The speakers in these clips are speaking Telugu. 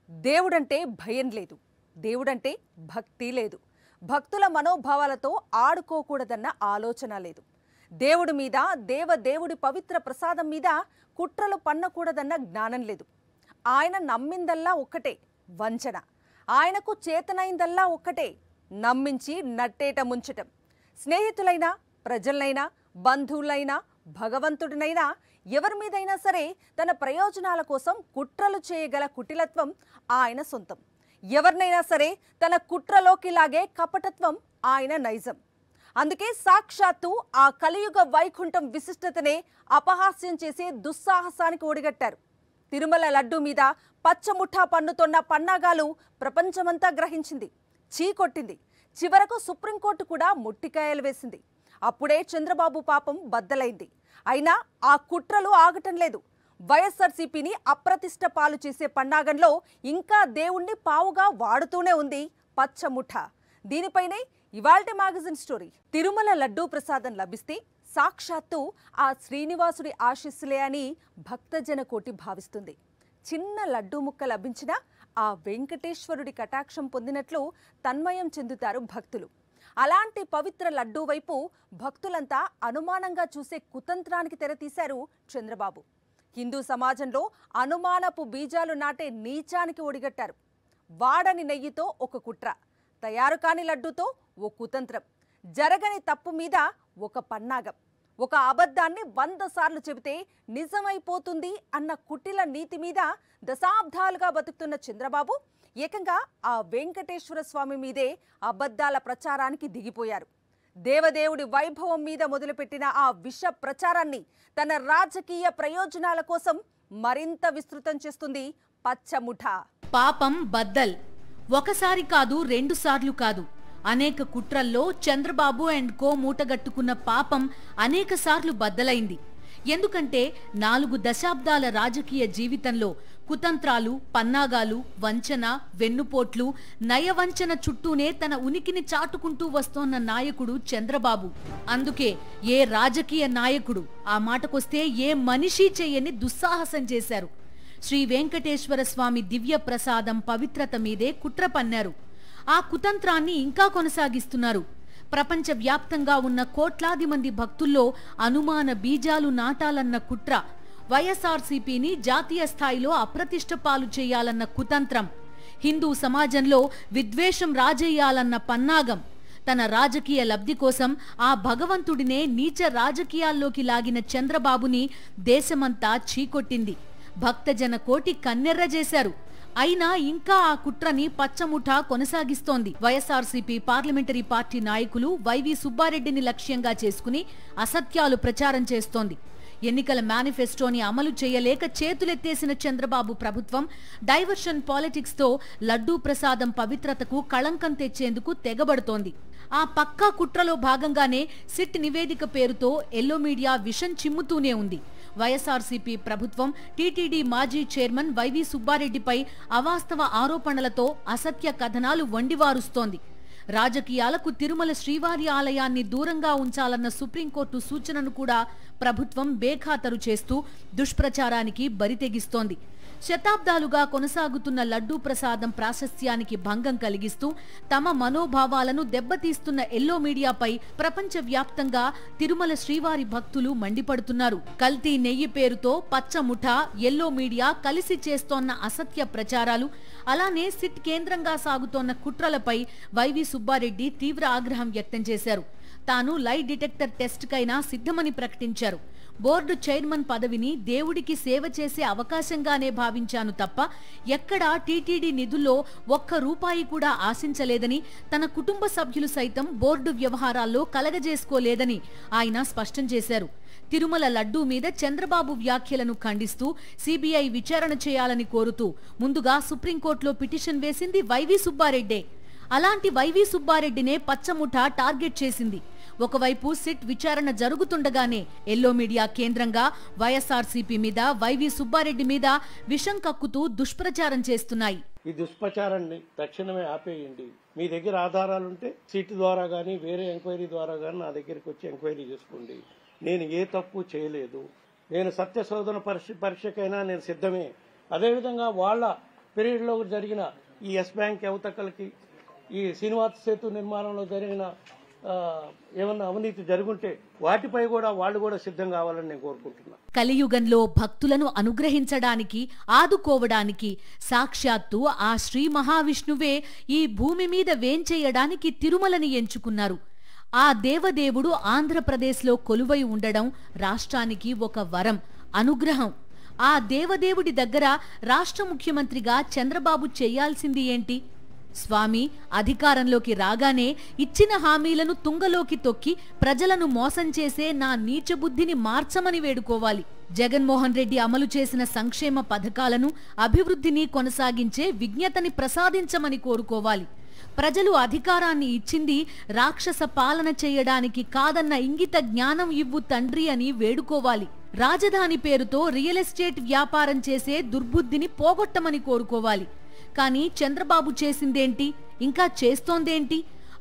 దేవుడంటే భయం లేదు, దేవుడంటే భక్తి లేదు, భక్తుల మనోభావాలతో ఆడుకోకూడదన్న ఆలోచన లేదు, దేవుడి మీద దేవుడి పవిత్ర ప్రసాదం మీద కుట్రలు పన్నకూడదన్న జ్ఞానం లేదు. ఆయన నమ్మిందల్లా ఒక్కటే వంచన, ఆయనకు చేతనైందల్లా ఒక్కటే నమ్మించి నట్టేట ముంచటం. స్నేహితులైనా, ప్రజలైనా, బంధువులైనా, భగవంతుడినైనా ఎవరి మీదైనా సరే తన ప్రయోజనాల కోసం కుట్రలు చేయగల కుటిలత్వం ఆయన సొంతం. ఎవరినైనా సరే తన కుట్రలోకి లాగే కపటత్వం ఆయన నైజం. అందుకే సాక్షాత్తు ఆ కలియుగ వైకుంఠం విశిష్టతనే అపహాస్యం చేసే దుస్సాహసానికి ఒడిగట్టారు. తిరుమల లడ్డు మీద పచ్చముఠా పన్నుతోన్న పన్నాగాలు ప్రపంచమంతా గ్రహించింది, చీకొట్టింది. చివరకు సుప్రీంకోర్టు కూడా ముట్టికాయలు వేసింది. అప్పుడే చంద్రబాబు పాపం బద్దలైంది. అయినా ఆ కుట్రలు ఆగటం లేదు. వైఎస్ఆర్సీపీని అప్రతిష్ట పాలు చేసే పన్నాగంలో ఇంకా దేవుణ్ణి పావుగా వాడుతూనే ఉంది పచ్చముఠ. దీనిపైనే ఇవాల్టి మ్యాగజైన్ స్టోరీ. తిరుమల లడ్డూ ప్రసాదం లభిస్తే సాక్షాత్తు ఆ శ్రీనివాసుడి ఆశీస్సులే అని భక్తజన కోటి భావిస్తుంది. చిన్న లడ్డూ ముక్క లభించినా ఆ వెంకటేశ్వరుడి కటాక్షం పొందినట్లు తన్మయం చెందుతారు భక్తులు. అలాంటి పవిత్ర లడ్డూ వైపు భక్తులంతా అనుమానంగా చూసే కుతంత్రానికి తెరతీశారు చంద్రబాబు. హిందూ సమాజంలో అనుమానపు బీజాలు నాటే నీచానికి ఒడిగట్టారు. వాడని నెయ్యితో ఒక కుట్ర, తయారు కాని లడ్డూతో ఓ కుతంత్రం, జరగని తప్పు మీద ఒక పన్నాగం, ఒక అబద్ధాన్ని 100 సార్లు చెబితే నిజమైపోతుంది అన్న కుటిల నీతి మీద దశాబ్దాలుగా బతుకుతున్న చంద్రబాబు ఏకంగా ఆ వెంకటేశ్వర స్వామి మీదే అబద్ధాల ప్రచారానికి దిగిపోయారు. దేవదేవుడి వైభవం మీద మొదలుపెట్టిన ఆ విష ప్రచారాన్ని తన రాజకీయ ప్రయోజనాల కోసం మరింత విస్తృతం చేస్తుంది పచ్చముఠ. పాపం బద్దల్. ఒకసారి కాదు, 2 సార్లు కాదు, అనేక కుట్రల్లో చంద్రబాబు అండ్ కో మూటగట్టుకున్న పాపం అనేక సార్లు బద్దలైంది. ఎందుకంటే 4 దశాబ్దాల రాజకీయ జీవితంలో కుతంత్రాలు, పన్నాగాలు, వంచన, వెన్నుపోట్లు, నయవంచన చుట్టూనే తన ఉనికిని చాటుకుంటూ వస్తోన్న నాయకుడు చంద్రబాబు. అందుకే ఏ రాజకీయ నాయకుడు, ఆ మాటకొస్తే ఏ మనిషి చేయని దుస్సాహసం చేశారు. శ్రీ వెంకటేశ్వర స్వామి దివ్య ప్రసాదం పవిత్రత మీదే కుట్ర పన్నారు. ఆ కుతంత్రాన్ని ఇంకా కొనసాగిస్తున్నారు. ప్రపంచవ్యాప్తంగా ఉన్న కోట్లాది మంది భక్తుల్లో అనుమాన బీజాలు నాటాలన్న కుట్ర, వైఎస్ఆర్సీపీని జాతీయ స్థాయిలో అప్రతిష్ట పాలు చేయాలన్న కుతంత్రం, హిందూ సమాజంలో విద్వేషం రాజేయాలన్న పన్నాగం, తన రాజకీయ లబ్ధి కోసం ఆ భగవంతుడినే నీచ రాజకీయాల్లోకి లాగిన చంద్రబాబుని దేశమంతా చీకొట్టింది. భక్తజన కోటి కన్నెర్ర చేశారు. అయినా ఇంకా ఆ కుట్రని పచ్చముఠ కొనసాగిస్తోంది. వైఎస్ఆర్సీపీ పార్లమెంటరీ పార్టీ నాయకులు వైవి సుబ్బారెడ్డిని లక్ష్యంగా చేసుకుని అసత్యాలు ప్రచారం చేస్తోంది. ఎన్నికల మేనిఫెస్టోని అమలు చేయలేక చేతులెత్తేసిన చంద్రబాబు ప్రభుత్వం డైవర్షన్ పాలిటిక్స్ తో లడ్డూ ప్రసాదం పవిత్రతకు కళంకం తెచ్చేందుకు తెగబడుతోంది. ఆ పక్కా కుట్రలో భాగంగానే సిట్ నివేదిక పేరుతో ఎల్లో మీడియా విషం చిమ్ముతూనే ఉంది. వైఎస్ఆర్సీపీ ప్రభుత్వం టీటీడీ మాజీ చైర్మన్ వైవి సుబ్బారెడ్డిపై అవాస్తవ ఆరోపణలతో అసత్య కథనాలు వండివారుస్తోంది. రాజకీయాలకు తిరుమల శ్రీవారి ఆలయాన్ని దూరంగా ఉంచాలన్న సుప్రీంకోర్టు సూచనను కూడా ప్రభుత్వం బేఖాతరు చేస్తూ దుష్ప్రచారానికి బరితెగిస్తోంది. శతాబ్దాలుగా కొనసాగుతున్న లడ్డూ ప్రసాదం ప్రాశస్త్యానికి భంగం కలిగిస్తూ తమ మనోభావాలను దెబ్బతీస్తున్న ఎల్లో మీడియాపై ప్రపంచవ్యాప్తంగా తిరుమల శ్రీవారి భక్తులు మండిపడుతున్నారు. కల్తీ నెయ్యి పేరుతో పచ్చముఠ, ఎల్లో మీడియా కలిసి చేస్తోన్న అసత్య ప్రచారాలు, అలానే సిట్ కేంద్రంగా సాగుతోన్న కుట్రలపై వైవి సుబ్బారెడ్డి తీవ్ర ఆగ్రహం వ్యక్తం చేశారు. తాను లై డిటెక్టర్ టెస్ట్ కైనా సిద్ధమని ప్రకటించారు. బోర్డు చైర్మన్ పదవిని దేవుడికి సేవ చేసే అవకాశంగానే భావించాను తప్ప ఎక్కడా టీటీడీ నిధుల్లో ₹1 కూడా ఆశించలేదని, తన కుటుంబ సభ్యులు సైతం బోర్డు వ్యవహారాల్లో కలగజేసుకోలేదని ఆయన స్పష్టం చేశారు. తిరుమల లడ్డూ మీద చంద్రబాబు వ్యాఖ్యలను ఖండిస్తూ సిబిఐ విచారణ చేయాలని కోరుతూ ముందుగా సుప్రీంకోర్టులో పిటిషన్ వేసింది వైవి సుబ్బారెడ్డే. అలాంటి వైవి సుబ్బారెడ్డినే పచ్చముఠ టార్గెట్ చేసింది. ఒకవైపు సిట్ విచారణ జరుగుతుండగానే ఎల్లో మీడియా కేంద్రంగా వైఎస్ఆర్సీపీ మీద, వైవి సుబ్బారెడ్డి మీద విషం కక్కుతూ దుష్ప్రచారం చేస్తున్నాయి. ఈ దుష్ప్రచారాన్ని తక్షణమే ఆపేయండి. మీ దగ్గర ఆధారాలుంటే సిట్ ద్వారా గానీ వేరే ఎంక్వైరీ ద్వారా గానీ నా దగ్గరికి వచ్చి ఎంక్వైరీ చేసుకోండి. నేను ఏ తప్పు చేయలేదు. నేను సత్య శోధన పరీక్షకైనా నేను సిద్ధమే. అదేవిధంగా వాళ్ళ పీరియడ్లో జరిగిన ఈ ఎస్ బ్యాంక్ అవతకలకి, ఈ శ్రీనివాస సేతు నిర్మాణంలో జరిగిన ఏమన్నా అవినీతి జరుగుంటే వాటిపై కూడా వాళ్ళు కూడా సిద్ధం కావాలని నేను కోరుకుంటున్నాను. కలియుగంలో భక్తులను అనుగ్రహించడానికి, ఆదుకోవడానికి సాక్షాత్తు ఆ శ్రీ మహావిష్ణువే ఈ భూమి మీద వేంచేయడానికి తిరుమలని ఎంచుకున్నారు. ఆ దేవదేవుడు ఆంధ్రప్రదేశ్లో కొలువై ఉండడం రాష్ట్రానికి ఒక వరం, అనుగ్రహం. ఆ దేవదేవుడి దగ్గర రాష్ట్ర ముఖ్యమంత్రిగా చంద్రబాబు చేయాల్సింది ఏంటి? స్వామి అధికారంలోకి రాగానే ఇచ్చిన హామీలను తుంగలోకి తొక్కి ప్రజలను మోసం చేసే నా నీచబుద్ధిని మార్చమని వేడుకోవాలి. జగన్మోహన్ రెడ్డి అమలు చేసిన సంక్షేమ పథకాలను, అభివృద్ధిని కొనసాగించే విజ్ఞతని ప్రసాదించమని కోరుకోవాలి. ప్రజలు అధికారాన్ని ఇచ్చింది రాక్షస పాలన చేయడానికి కాదన్న ఇంగిత జ్ఞానం ఇవ్వు తండ్రి అని వేడుకోవాలి. రాజధాని పేరుతో రియల్ ఎస్టేట్ వ్యాపారం చేసే దుర్బుద్ధిని పోగొట్టమని కోరుకోవాలి. కానీ చంద్రబాబు చేసిందేంటి, ఇంకా చేస్తోందేంటి?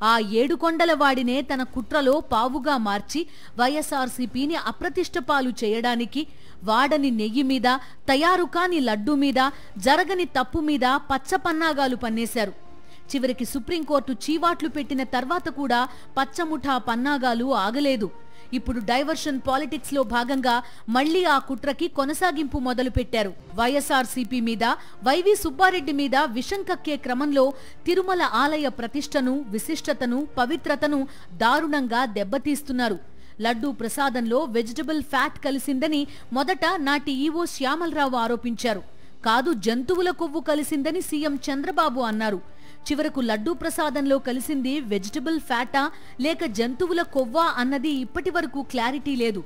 ఆ 7 కొండల వాడినే తన కుట్రలో పావుగా మార్చి వైఎస్ఆర్సీపీని అప్రతిష్టపాలు చేయడానికి వాడని నెయ్యి మీద, తయారు కాని లడ్డూ మీద, జరగని తప్పు మీద పచ్చపన్నాగాలు పన్నేశారు. చివరికి సుప్రీంకోర్టు చీవాట్లు పెట్టిన తర్వాత కూడా పచ్చముఠా పన్నాగాలు ఆగలేదు. ఇప్పుడు డైవర్షన్ పాలిటిక్స్ లో భాగంగా మళ్లీ ఆ కుట్రకి కొనసాగింపు మొదలుపెట్టారు. వైఎస్ఆర్సీపీ మీద, వైవి సుబ్బారెడ్డి మీద విషం కక్కే క్రమంలో తిరుమల ఆలయ ప్రతిష్టను, విశిష్టతను, పవిత్రతను దారుణంగా దెబ్బతీస్తున్నారు. లడ్డూ ప్రసాదంలో వెజిటబుల్ ఫ్యాట్ కలిసిందని మొదట నాటి ఈవో శ్యామలరావు ఆరోపించారు. కాదు, జంతువుల కొవ్వు కలిసిందని సీఎం చంద్రబాబు అన్నారు. చివరకు లడ్డూ ప్రసాదంలో కలిసింది వెజిటబుల్ ఫ్యాటా లేక జంతువుల కొవ్వా అన్నది ఇప్పటి వరకు క్లారిటీ లేదు.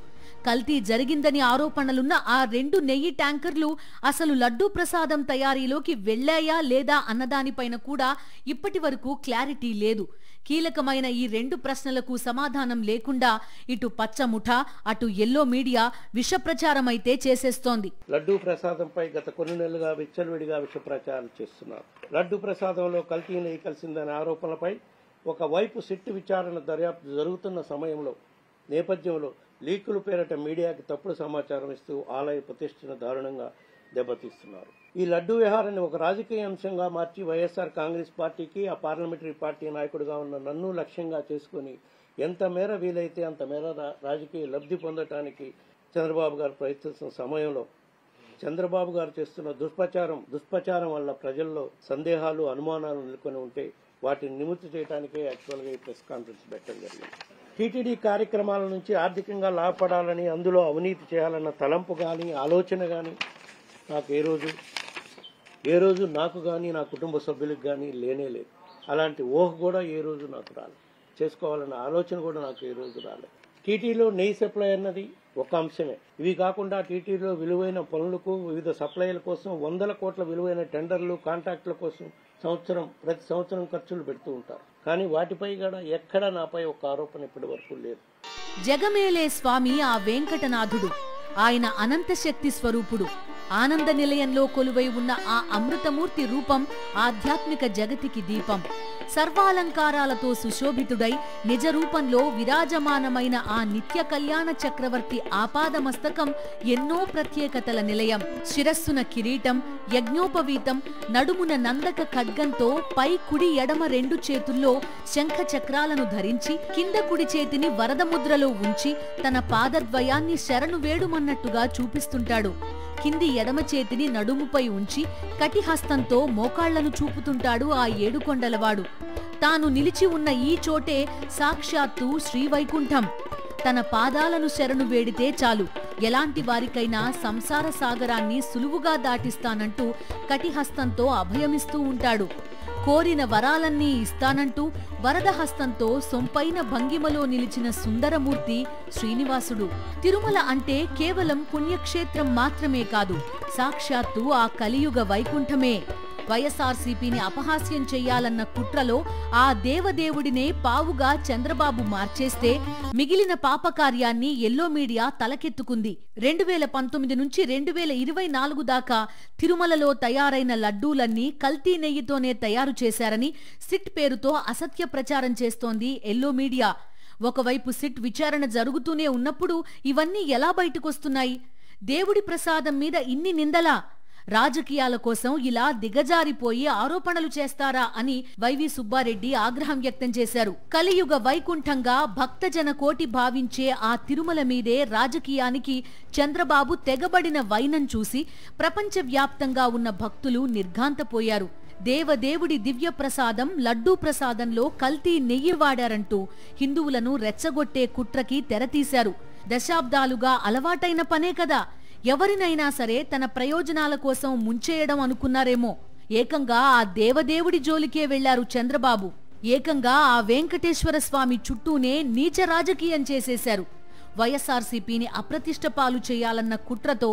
కల్తీ జరిగిందని ఆరోపణలున్న ఆ 2 నెయ్యి ట్యాంకర్లు అసలు లడ్డూ ప్రసాదం తయారీలోకి వెళ్లాయా లేదా అన్నదానిపైన కూడా ఇప్పటి వరకు క్లారిటీ లేదు. కీలకమైన ఈ 2 ప్రశ్నలకు సమాధానం లేకుండా ఇటు పచ్చముఠ, అటు ఎల్లో మీడియా విష ప్రచారమైతే చేసేస్తోంది. లడ్డూ ప్రసాదంపై గత కొన్ని నెలలుగా విచ్చలవిడిగా విష ప్రచారం చేస్తున్నారు. లడ్డూ ప్రసాదంలో కల్తీ నెయ్యి కలిసిందనే ఆరోపణలపై ఒకవైపు సిట్ విచారణ దర్యాప్తు జరుగుతున్న సమయంలో నేపథ్యంలో లీకుల పేరిట మీడియాకి తప్పుడు సమాచారం ఇస్తూ ఆలయ ప్రతిష్టను దారుణంగా దెబ్బతీస్తున్నారు. ఈ లడ్డూ వ్యవహారాన్ని ఒక రాజకీయ అంశంగా మార్చి వైఎస్ఆర్ కాంగ్రెస్ పార్టీకి, ఆ పార్లమెంటరీ పార్టీ నాయకుడిగా ఉన్న నన్ను లక్ష్యంగా చేసుకుని ఎంత మేర వీలైతే అంత మేర రాజకీయ లబ్ధి పొందటానికి చంద్రబాబు గారు ప్రయత్నిస్తున్న సమయంలో చంద్రబాబు గారు చేస్తున్న దుష్ప్రచారం వల్ల ప్రజల్లో సందేహాలు, అనుమానాలు నెలకొని ఉంటే వాటిని నివృత్తి చేయడానికే యాక్చువల్గా ఈ ప్రెస్ కాన్ఫరెన్స్ పెట్టడం జరిగింది. టీటీడీ కార్యక్రమాల నుంచి ఆర్థికంగా లాభపడాలని, అందులో అవినీతి చేయాలన్న తలంపు కానీ, ఆలోచన కానీ నాకు ఏ రోజు నాకు కానీ, నా కుటుంబ సభ్యులకు కానీ లేనే లేదు. అలాంటి ఊహ కూడా ఏ రోజు నాకు రాలేదు. చేసుకోవాలన్న ఆలోచన కూడా నాకు ఏ రోజు రాలేదు. టీటీలో నెయ్యి సప్లై అన్నది ఒక అంశమే. ఇవి కాకుండా టీటీలో విలువైన పనులకు, వివిధ సప్లైల కోసం 100 కోట్ల విలువైన టెండర్లు, కాంట్రాక్టుల కోసం ప్రతి సంవత్సరం ఖర్చులు పెడుతూ ఉంటారు. కానీ వాటిపై కూడా ఎక్కడా నాపై ఒక ఆరోపణ ఇప్పటి వరకు లేదు. జగమేలే స్వామి ఆ వెంకటనాథుడు. ఆయన అనంత శక్తి స్వరూపుడు. ఆనంద నిలయంలో కొలువై ఉన్న ఆ అమృతమూర్తి రూపం ఆధ్యాత్మిక జగతికి దీపం. సర్వాలంకారాలతో సుశోభితుడై నిజ రూపంలో విరాజమానమైన ఆ నిత్య కళ్యాణ చక్రవర్తి ఆపాదమస్తకం ఎన్నో ప్రత్యేకతల నిలయం. శిరస్సున కిరీటం, యజ్ఞోపవీతం, నడుమున నందక ఖడ్గంతో పై కుడి ఎడమ 2 చేతుల్లో శంఖ చక్రాలను ధరించి కింద కుడి చేతిని వరదముద్రలో ఉంచి తన పాదద్వయాన్ని శరణు వేడుమన్నట్టుగా చూపిస్తుంటాడు. కింది ఎడమ చేతిని నడుముపై ఉంచి కటిహస్తంతో మోకాళ్లను చూపుతుంటాడు ఆ 7 కొండలవాడు. తాను నిలిచి ఉన్న ఈ చోటే సాక్షాత్తు శ్రీవైకుంఠం. తన పాదాలను శరణు వేడితే చాలు, ఎలాంటి వారికైనా సంసార సాగరాన్ని సులువుగా దాటిస్తానంటూ కటిహస్తంతో అభయమిస్తూ ఉంటాడు. కోరిన వరాలన్నీ ఇస్తానంటూ వరదహస్తంతో సొంపైన భంగిమలో నిలిచిన సుందరమూర్తి శ్రీనివాసుడు. తిరుమల అంటే కేవలం పుణ్యక్షేత్రం మాత్రమే కాదు, సాక్షాత్తు ఆ కలియుగ వైకుంఠమే. వైఎస్ఆర్సీపీని అపహాస్యం చెయ్యాలన్న కుట్రలో ఆ దేవదేవుడినే పావుగా చంద్రబాబు మార్చేస్తే మిగిలిన పాపకార్యాన్ని ఎల్లో మీడియా తలకెత్తుకుంది. 2019 నుంచి 2024 దాకా తిరుమలలో తయారైన లడ్డూలన్నీ కల్తీ నెయ్యితోనే తయారు చేశారని సిట్ పేరుతో అసత్య ప్రచారం చేస్తోంది ఎల్లో మీడియా. ఒకవైపు సిట్ విచారణ జరుగుతూనే ఉన్నప్పుడు ఇవన్నీ ఎలా బయటకొస్తున్నాయి? దేవుడి ప్రసాదం మీద ఇన్ని నిందలా? రాజకీయాల కోసం ఇలా దిగజారిపోయి ఆరోపణలు చేస్తారా అని వైవి సుబ్బారెడ్డి ఆగ్రహం వ్యక్తం చేశారు. కలియుగ వైకుంఠంగా భక్తజన కోటి భావించే ఆ తిరుమల మీదే రాజకీయానికి చంద్రబాబు తెగబడిన వైనం చూసి ప్రపంచవ్యాప్తంగా ఉన్న భక్తులు నిర్ఘాంతపోయారు. దేవదేవుడి దివ్య ప్రసాదం లడ్డూ ప్రసాదంలో కల్తీ నెయ్యి వాడారంటూ హిందువులను రెచ్చగొట్టే కుట్రకి తెరతీశారు. దశాబ్దాలుగా అలవాటైన పనే కదా. ఎవరినైనా సరే తన ప్రయోజనాల కోసం ముంచేయడం అనుకున్నారేమో. ఏకంగా ఆ దేవదేవుడి జోలికే వెళ్లారు చంద్రబాబు. ఏకంగా ఆ వెంకటేశ్వర స్వామి చుట్టూనే నీచ రాజకీయం చేసేశారు. వైఎస్ఆర్సీపీని అప్రతిష్ట పాలు చేయాలన్న కుట్రతో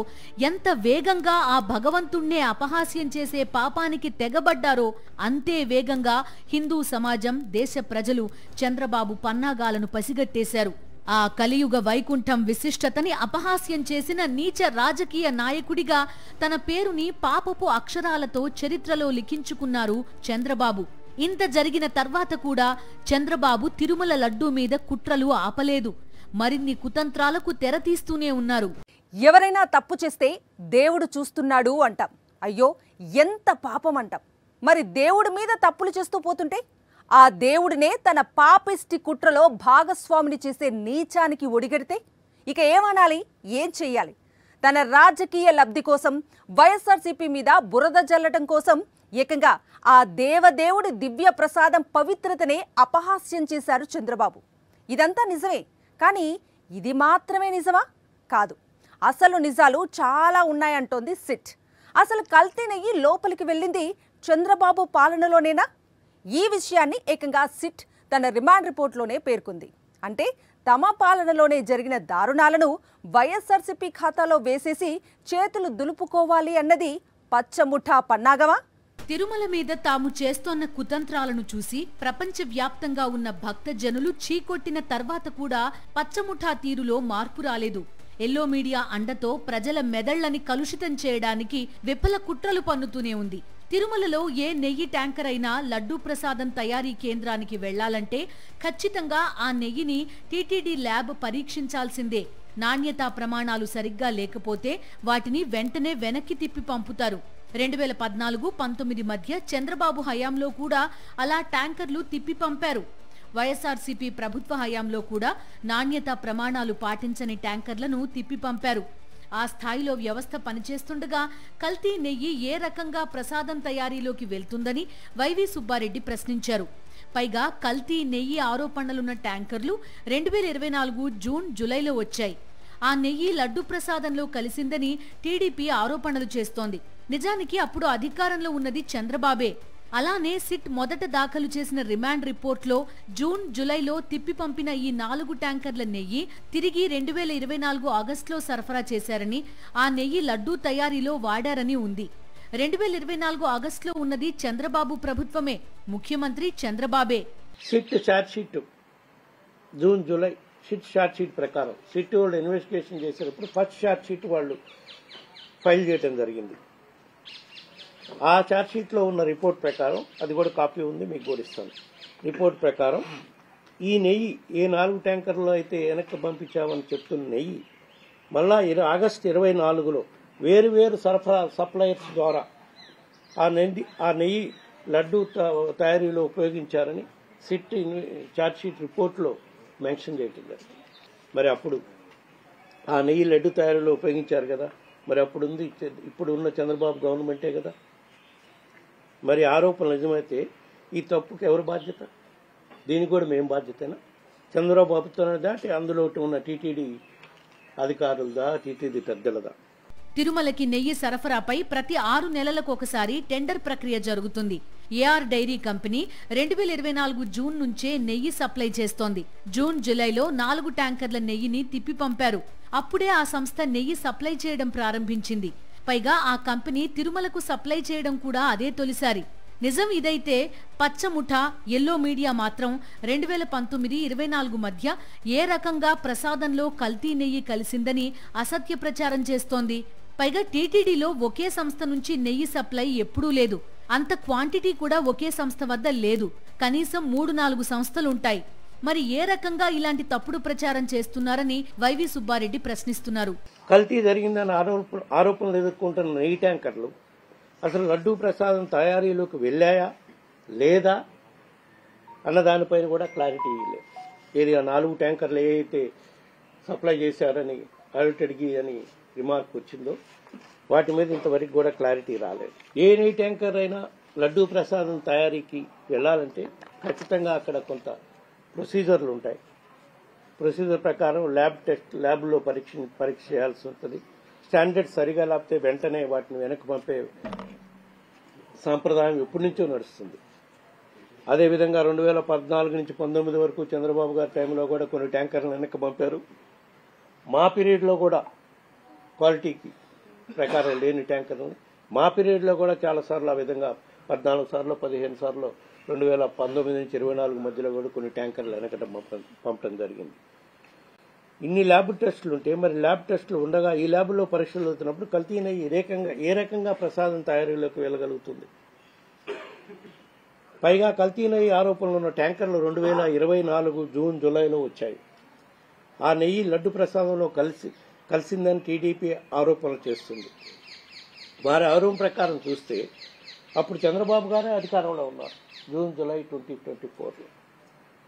ఎంత వేగంగా ఆ భగవంతుణ్ణే అపహాస్యం చేసే పాపానికి తెగబడ్డారో అంతే వేగంగా హిందూ సమాజం, దేశ ప్రజలు చంద్రబాబు పన్నాగాలను పసిగట్టేశారు. ఆ కలియుగ వైకుంఠం విశిష్టతని అపహాస్యం చేసిన నీచ రాజకీయ నాయకుడిగా తన పేరుని పాపపు అక్షరాలతో చరిత్రలో లిఖించుకున్నారు చంద్రబాబు. ఇంత జరిగిన తర్వాత కూడా చంద్రబాబు తిరుమల లడ్డూ మీద కుట్రలు ఆపలేదు. మరిన్ని కుతంత్రాలకు తెరతీస్తూనే ఉన్నారు. ఎవరైనా తప్పు చేస్తే దేవుడు చూస్తున్నాడు అంటాం. అయ్యో ఎంత పాపం అంటాం. మరి దేవుడి మీద తప్పులు చేస్తూ పోతుంటే ఆ దేవుడినే తన పాపిష్టి కుట్రలో భాగస్వామిని చేసే నీచానికి ఒడిగడితే ఇక ఏమనాలి, ఏం చెయ్యాలి? తన రాజకీయ లబ్ధి కోసం వైఎస్ఆర్సీపీ మీద బురద జల్లటం కోసం ఏకంగా ఆ దేవదేవుడి దివ్య ప్రసాదం పవిత్రతనే అపహాస్యం చేశారు చంద్రబాబు. ఇదంతా నిజమే, కానీ ఇది మాత్రమే నిజమా? కాదు, అసలు నిజాలు చాలా ఉన్నాయంటోంది సిట్. అసలు కల్తీ నెయ్యి లోపలికి వెళ్ళింది చంద్రబాబు పాలనలోనేనా? ఈ విషయాన్ని ఏకంగా సిట్ తన రిమాండ్ రిపోర్ట్లోనే పేర్కొంది. అంటే తమ పాలనలోనే జరిగిన దారుణాలను వైఎస్ఆర్సీపీ ఖాతాలో వేసేసి చేతులు దులుపుకోవాలి అన్నది పచ్చముఠా పన్నాగమా? తిరుమల మీద తాము చేస్తోన్న కుతంత్రాలను చూసి ప్రపంచవ్యాప్తంగా ఉన్న భక్తజనులు చీకొట్టిన తర్వాత కూడా పచ్చముఠా తీరులో మార్పు రాలేదు. ఎల్లో మీడియా అండతో ప్రజల మెదళ్లని కలుషితం చేయడానికి విఫల కుట్రలు పన్నుతూనే ఉంది. తిరుమలలో ఏ నెయ్యి ట్యాంకర్ అయినా లడ్డూ ప్రసాదం తయారీ కేంద్రానికి వెళ్లాలంటే ఖచ్చితంగా ఆ నెయ్యిని టీటీడీ ల్యాబ్ పరీక్షించాల్సిందే. నాణ్యతా ప్రమాణాలు సరిగ్గా లేకపోతే వాటిని వెంటనే వెనక్కి తిప్పి పంపుతారు. 2014-19 మధ్య చంద్రబాబు హయాంలో కూడా అలా ట్యాంకర్లు తిప్పి పంపారు. వైఎస్ఆర్సీపీ ప్రభుత్వ హయాంలో కూడా నాణ్యతా ప్రమాణాలు పాటించని ట్యాంకర్లను తిప్పి పంపారు. ఆ స్థాయిలో వ్యవస్థ పనిచేస్తుండగా కల్తీ నెయ్యి ఏ రకంగా ప్రసాదం తయారీలోకి వెళ్తుందని వైవి సుబ్బారెడ్డి ప్రశ్నించారు. పైగా కల్తీ నెయ్యి ఆరోపణలున్న ట్యాంకర్లు 2024 జూన్ జూలైలో వచ్చాయి. ఆ నెయ్యి లడ్డు ప్రసాదంలో కలిసిందని టీడీపీ ఆరోపణలు చేస్తోంది. నిజానికి అప్పుడు అధికారంలో ఉన్నది చంద్రబాబే. అలానే సిట్ మొదట దాఖలు చేసిన రిమాండ్ రిపోర్ట్లో జూన్ జూలైలో తిప్పి పంపిన ఈ 4 ట్యాంకర్ల నెయ్యి తిరిగి 2024 ఆగస్టులో సరఫరా చేశారని, ఆ నెయ్యి లడ్డూ తయారీలో వాడారని ఉంది. 2024 ఆగస్టులో ఉన్నది చంద్రబాబు ప్రభుత్వమే, ముఖ్యమంత్రి చంద్రబాబే. SIT charge sheet June July SIT charge sheet ప్రకారం సిట్ వాళ్ళు ఇన్వెస్టిగేషన్ చేసేటప్పుడు ఫస్ట్ ఛార్జ్ షీట్ వాళ్ళు ఫైల్ చేయడం జరిగింది. ఆ ఛార్జ్ షీట్లో ఉన్న రిపోర్ట్ ప్రకారం, అది కూడా కాపీ ఉంది, మీకు కూడా ఇస్తాను. రిపోర్ట్ ప్రకారం ఈ నెయ్యి ఏ 4 ట్యాంకర్లో అయితే వెనక్కి పంపించామని చెప్తున్న నెయ్యి మళ్ళా ఆగస్టు 24లో వేరు సప్లయర్స్ ద్వారా ఆ నెయ్యి లడ్డూ తయారీలో ఉపయోగించారని సిట్ ఛార్జ్ షీట్ రిపోర్ట్లో మెన్షన్ చేయటం జరిగింది. మరి అప్పుడు ఆ నెయ్యి లడ్డు తయారీలో ఉపయోగించారు కదా, మరి ఇప్పుడు ఉన్న చంద్రబాబు గవర్నమెంటే కదా. మరి ఆరోపణలు నిజమైతే ఈ తప్పుకి ఎవరు బాధ్యత? దీనికి కూడా మేము బాధ్యతేనా? చంద్రబాబు ప్రభుత్వం దాటి అందులో ఉన్న టీటీడీ అధికారులదా, టీటీడీ పెద్దలదా? తిరుమలకి నెయ్యి సరఫరాపై ప్రతి 6 నెలలకు ఒకసారి టెండర్ ప్రక్రియ జరుగుతుంది. ఏఆర్ డైరీ కంపెనీ 2024 జూన్ నుంచే నెయ్యి సప్లై చేస్తోంది. జూన్ జూలైలో 4 ట్యాంకర్ల నెయ్యిని తిప్పి పంపారు. అప్పుడే ఆ సంస్థ నెయ్యి సప్లై చేయడం ప్రారంభించింది. పైగా ఆ కంపెనీ తిరుమలకు సప్లై చేయడం కూడా అదే తొలిసారి. నిజం ఇదైతే పచ్చముఠా ఎల్లో మీడియా మాత్రం 2019-24 మధ్య ఏ రకంగా ప్రసాదంలో కల్తీ నెయ్యి కలిసిందని అసత్య ప్రచారం చేస్తోంది. పైగా టీటీడీలో ఒకే సంస్థ నుంచి నెయ్యి సప్లై ఎప్పుడూ లేదు. అంత క్వాంటిటీ కూడా ఒకే సంస్థ వద్ద లేదు. కనీసం 3-4 సంస్థలుంటాయి. మరి ఏ రకంగా ఇలాంటి తప్పుడు ప్రచారం చేస్తున్నారని వైవి సుబ్బారెడ్డి ప్రశ్నిస్తున్నారు. కల్తీ జరిగిందని ఆరోపణలు ఎదుర్కొంటున్న నెయ్యి ట్యాంకర్లు అసలు లడ్డూ ప్రసాదం తయారీలోకి వెళ్ళాయా లేదా అన్న దానిపైన కూడా క్లారిటీ లేదు. ఏది ఆ 4 ట్యాంకర్లు ఏవైతే సప్లై చేశారని అడిగి అని రిమార్క్ వచ్చిందో వాటి మీద ఇంతవరకు కూడా క్లారిటీ రాలేదు. ఏ నెయ్యి ట్యాంకర్ అయినా లడ్డూ ప్రసాదం తయారీకి వెళ్లాలంటే ఖచ్చితంగా అక్కడ కొంత ప్రొసీజర్లు ఉంటాయి. ప్రొసీజర్ ప్రకారం ల్యాబ్లో పరీక్ష చేయాల్సి ఉంటుంది. స్టాండర్డ్ సరిగా లేకపోతే వెంటనే వాటిని వెనక్కి పంపే సాంప్రదాయం ఎప్పటి నుంచో నడుస్తుంది. అదేవిధంగా 2014 నుంచి 19 వరకు చంద్రబాబు గారి టైంలో కూడా కొన్ని ట్యాంకర్లు వెనక్కి పంపారు. మా పీరియడ్లో కూడా క్వాలిటీకి ప్రకారం లేని ట్యాంకర్లు మా పీరియడ్లో కూడా చాలాసార్లు ఆ విధంగా 14 సార్లు 15 సార్లు 2019 నుంచి 24 మధ్యలో కూడా కొన్ని ట్యాంకర్లు వెనకట పంపడం జరిగింది. ఇన్ని ల్యాబ్ టెస్టులు ఉంటే మరి ల్యాబ్ టెస్టులు ఉండగా ఈ ల్యాబ్లో పరీక్షలు అవుతున్నప్పుడు కల్తీనే ఏ రకంగా ప్రసాదం తయారీలోకి వెళ్ళగలుగుతుంది? పైగా కల్తీనయ్యి ఆరోపణలు ఉన్న ట్యాంకర్లు 2024 జూన్ జూలైలో వచ్చాయి. ఆ నెయ్యి లడ్డు ప్రసాదంలో కలిసిందని టీడీపీ ఆరోపణలు చేస్తుంది. వారి ఆరోపణ ప్రకారం చూస్తే అప్పుడు చంద్రబాబు గారే అధికారంలో ఉన్నారు జూన్ జూలై 2024లో.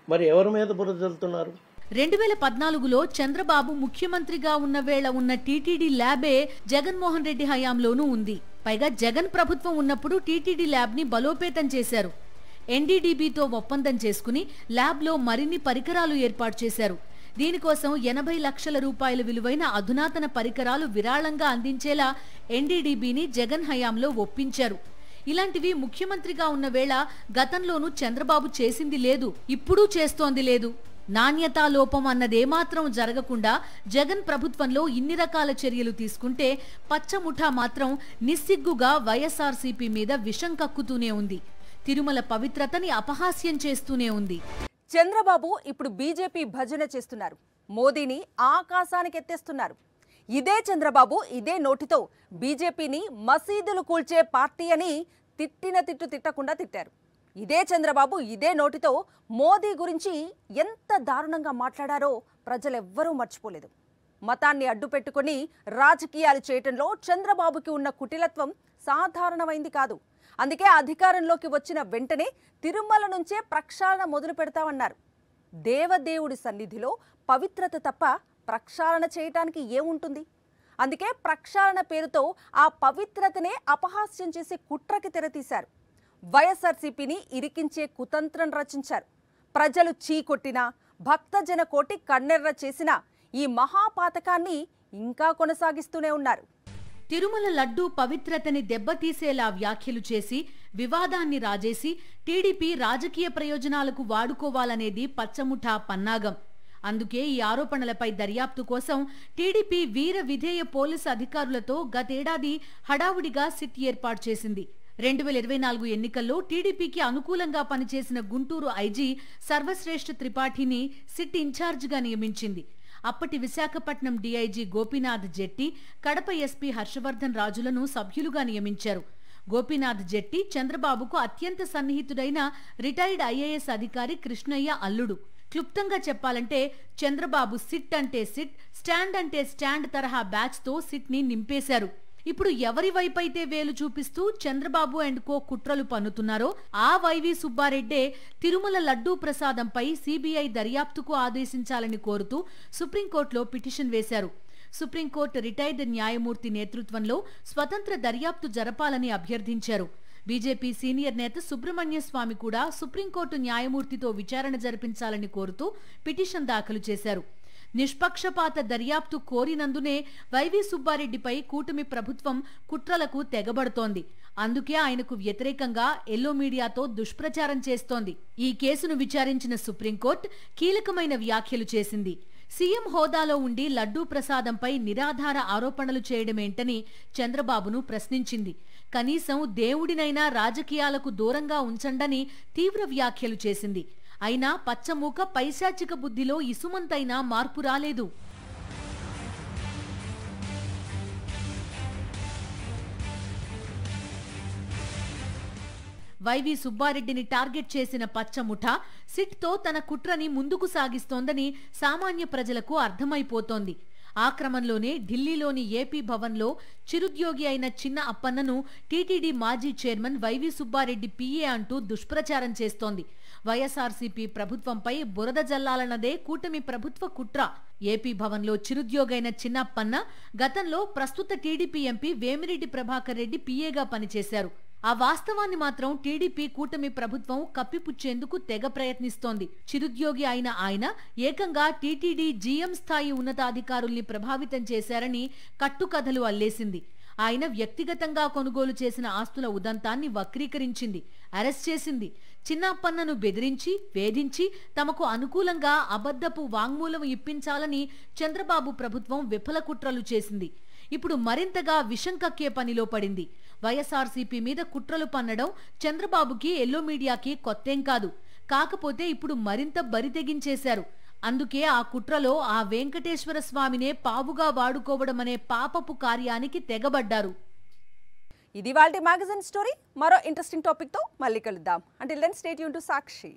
మరి ఎవరి మీద బురద జల్లుతున్నారు? 2014లో చంద్రబాబు ముఖ్యమంత్రిగా ఉన్న వేళ ఉన్న టీటీడీ ల్యాబే జగన్మోహన్ రెడ్డి హయాంలోనూ ఉంది. పైగా జగన్ ప్రభుత్వం ఉన్నప్పుడు టీటీడీ ల్యాబ్ ని బలోపేతం చేశారు. ఎన్డీడీబీతో ఒప్పందం చేసుకుని ల్యాబ్లో మరిన్ని పరికరాలు ఏర్పాటు చేశారు. దీనికోసం 80 లక్షల రూపాయల విలువైన అధునాతన పరికరాలు విరాళంగా అందించేలా ఎన్డీడీబీని జగన్ హయాంలో ఒప్పించారు. ఇలాంటివి ముఖ్యమంత్రిగా ఉన్న వేళ గతంలోనూ చంద్రబాబు చేసింది లేదు, ఇప్పుడు చేస్తోంది లేదు. నాణ్యతా లోపం అన్నదేమాత్రం జరగకుండా జగన్ ప్రభుత్వంలో ఇన్ని రకాల చర్యలు తీసుకుంటే పచ్చముఠా మాత్రం నిస్సిగ్గుగా వైఎస్ఆర్సీపీ మీద విషం కక్కుతూనే ఉంది. తిరుమల పవిత్రతని అపహాస్యం చేస్తూనే ఉంది. చంద్రబాబు ఇప్పుడు బీజేపీ భజన చేస్తున్నారు. మోదీని ఆకాశానికి ఎత్తేస్తున్నారు. ఇదే చంద్రబాబు ఇదే నోటితో బీజేపీని మసీదులు కూల్చే పార్టీ అని తిట్టకుండా తిట్టారు. ఇదే చంద్రబాబు ఇదే నోటితో మోదీ గురించి ఎంత దారుణంగా మాట్లాడారో ప్రజలెవ్వరూ మర్చిపోలేదు. మతాన్ని అడ్డుపెట్టుకుని రాజకీయాలు చేయటంలో చంద్రబాబుకి ఉన్న కుటిలత్వం సాధారణమైంది కాదు. అందుకే అధికారంలోకి వచ్చిన వెంటనే తిరుమల నుంచే ప్రక్షాళన మొదలు పెడతామన్నారు. దేవదేవుడి సన్నిధిలో పవిత్రత తప్ప ప్రక్షాళన చేయటానికి ఏముంటుంది? అందుకే ప్రక్షాళన పేరుతో ఆ పవిత్రతనే అపహాస్యం చేసే కుట్రకి తెరతీశారు. వైఎస్ఆర్సీపీని ఇరికించే కుతంత్రం రచించారు. ప్రజలు చీకొట్టినా భక్తజన కోటి కన్నెర్ర చేసిన ఈ మహాపాతకాన్ని ఇంకా కొనసాగిస్తూనే ఉన్నారు. తిరుమల లడ్డూ పవిత్రతని దెబ్బతీసేలా వ్యాఖ్యలు చేసి వివాదాన్ని రాజేసి టీడీపీ రాజకీయ ప్రయోజనాలకు వాడుకోవాలనేది పచ్చముఠా పన్నాగం. అందుకే ఈ ఆరోపణలపై దర్యాప్తు కోసం టీడీపీ వీర విధేయ పోలీసు అధికారులతో గతేడాది హడావుడిగా సిట్ ఏర్పాటు చేసింది. 2024 ఎన్నికల్లో టీడీపీకి అనుకూలంగా పనిచేసిన గుంటూరు ఐజీ సర్వశ్రేష్ఠ త్రిపాఠిని సిట్ ఇన్ఛార్జిగా నియమించింది. అప్పటి విశాఖపట్నం డీఐజీ గోపీనాథ్ జెట్టి, కడప ఎస్పీ హర్షవర్ధన్ రాజులను సభ్యులుగా నియమించారు. గోపీనాథ్ జెట్టి చంద్రబాబుకు అత్యంత సన్నిహితుడైన రిటైర్డ్ ఐఏఎస్ అధికారి కృష్ణయ్య అల్లుడు. క్లుప్తంగా చెప్పాలంటే చంద్రబాబు సిట్ అంటే సిట్, స్టాండ్ అంటే స్టాండ్ తరహా బ్యాచ్ తో సిట్ ని నింపేశారు. ఇప్పుడు ఎవరి వైపైతే వేలు చూపిస్తూ చంద్రబాబు అండ్ కో కుట్రలు పన్నుతున్నారో ఆ వైవి సుబ్బారెడ్డే తిరుమల లడ్డూ ప్రసాదంపై సిబిఐ దర్యాప్తుకు ఆదేశించాలని కోరుతూ సుప్రీంకోర్టులో పిటిషన్ వేశారు. సుప్రీంకోర్టు రిటైర్డ్ న్యాయమూర్తి నేతృత్వంలో స్వతంత్ర దర్యాప్తు జరపాలని అభ్యర్థించారు. బీజేపీ సీనియర్ నేత సుబ్రహ్మణ్య స్వామి కూడా సుప్రీంకోర్టు న్యాయమూర్తితో విచారణ జరిపించాలని కోరుతూ పిటిషన్ దాఖలు చేశారు. నిష్పక్షపాత దర్యాప్తు కోరినందునే వైవి సుబ్బారెడ్డిపై కూటమి ప్రభుత్వం కుట్రలకు తెగబడుతోంది. అందుకే ఆయనకు వ్యతిరేకంగా ఎల్లో మీడియాతో దుష్ప్రచారం చేస్తోంది. ఈ కేసును విచారించిన సుప్రీంకోర్టు కీలకమైన వ్యాఖ్యలు చేసింది. సీఎం హోదాలో ఉండి లడ్డూ ప్రసాదంపై నిరాధార ఆరోపణలు చేయడమేంటని చంద్రబాబును ప్రశ్నించింది. కనీసం దేవుడినైనా రాజకీయాలకు దూరంగా ఉంచండని తీవ్ర వ్యాఖ్యలు చేసింది. అయినా పచ్చమూక పైశాచిక బుద్ధిలో ఇసుమంతైనా మార్పు రాలేదు. వైవి సుబ్బారెడ్డిని టార్గెట్ చేసిన పచ్చముఠ సిట్తో తన కుట్రని ముందుకు సాగిస్తోందని సామాన్య ప్రజలకు అర్థమైపోతోంది. ఆ క్రమంలోనే ఢిల్లీలోని ఏపీ భవన్లో చిరుద్యోగి అయిన చిన్న అప్పన్నను టీటీడీ మాజీ చైర్మన్ వైవి సుబ్బారెడ్డి పిఏ అంటూ దుష్ప్రచారం చేస్తోంది. వైఎస్ఆర్సీపీ ప్రభుత్వంపై బురద జల్లాలన్నదే కూటమి ప్రభుత్వ కుట్ర. ఏపీ భవన్లో చిరుద్యోగైన చిన్నప్పన్న గతంలో ప్రస్తుత టీడీపీ ఎంపీ వేమిరెడ్డి ప్రభాకర్ రెడ్డి పిఏగా పనిచేశారు. ఆ వాస్తవాన్ని మాత్రం టీడీపీ కూటమి ప్రభుత్వం కప్పిపుచ్చేందుకు తెగ ప్రయత్నిస్తోంది. చిరుద్యోగి అయిన ఆయన ఏకంగా టీటీడీ జీఎం స్థాయి ఉన్నతాధికారుల్ని ప్రభావితం చేశారని కట్టుకథలు అల్లేసింది. ఆయన వ్యక్తిగతంగా కొనుగోలు చేసిన ఆస్తుల ఉదంతాన్ని వక్రీకరించింది, అరెస్ట్ చేసింది. చిన్నప్పన్నను బెదిరించి, వేధించి తమకు అనుకూలంగా అబద్ధపు వాంగ్మూలం ఇప్పించాలని చంద్రబాబు ప్రభుత్వం విఫల కుట్రలు చేసింది. ఇప్పుడు మరింతగా విషం కక్కే పనిలో పడింది. వైఎస్ఆర్సీపీ మీద కుట్రలు పన్నడం చంద్రబాబుకి ఎల్లో మీడియాకి కొత్తేం కాదు. కాకపోతే ఇప్పుడు మరింత బరి తెగించేశారు. అందుకే ఆ కుట్రలో ఆ వెంకటేశ్వర స్వామినే పావుగా వాడుకోవడమనే పాపపు కార్యానికి తెగబడ్డారు. ఇది వాల్టి మ్యాగజైన్ స్టోరీ. మరో ఇంట్రెస్టింగ్ టాపిక్ తో మళ్ళీ కలుద్దాం. Until then stay tuned to Sakshi.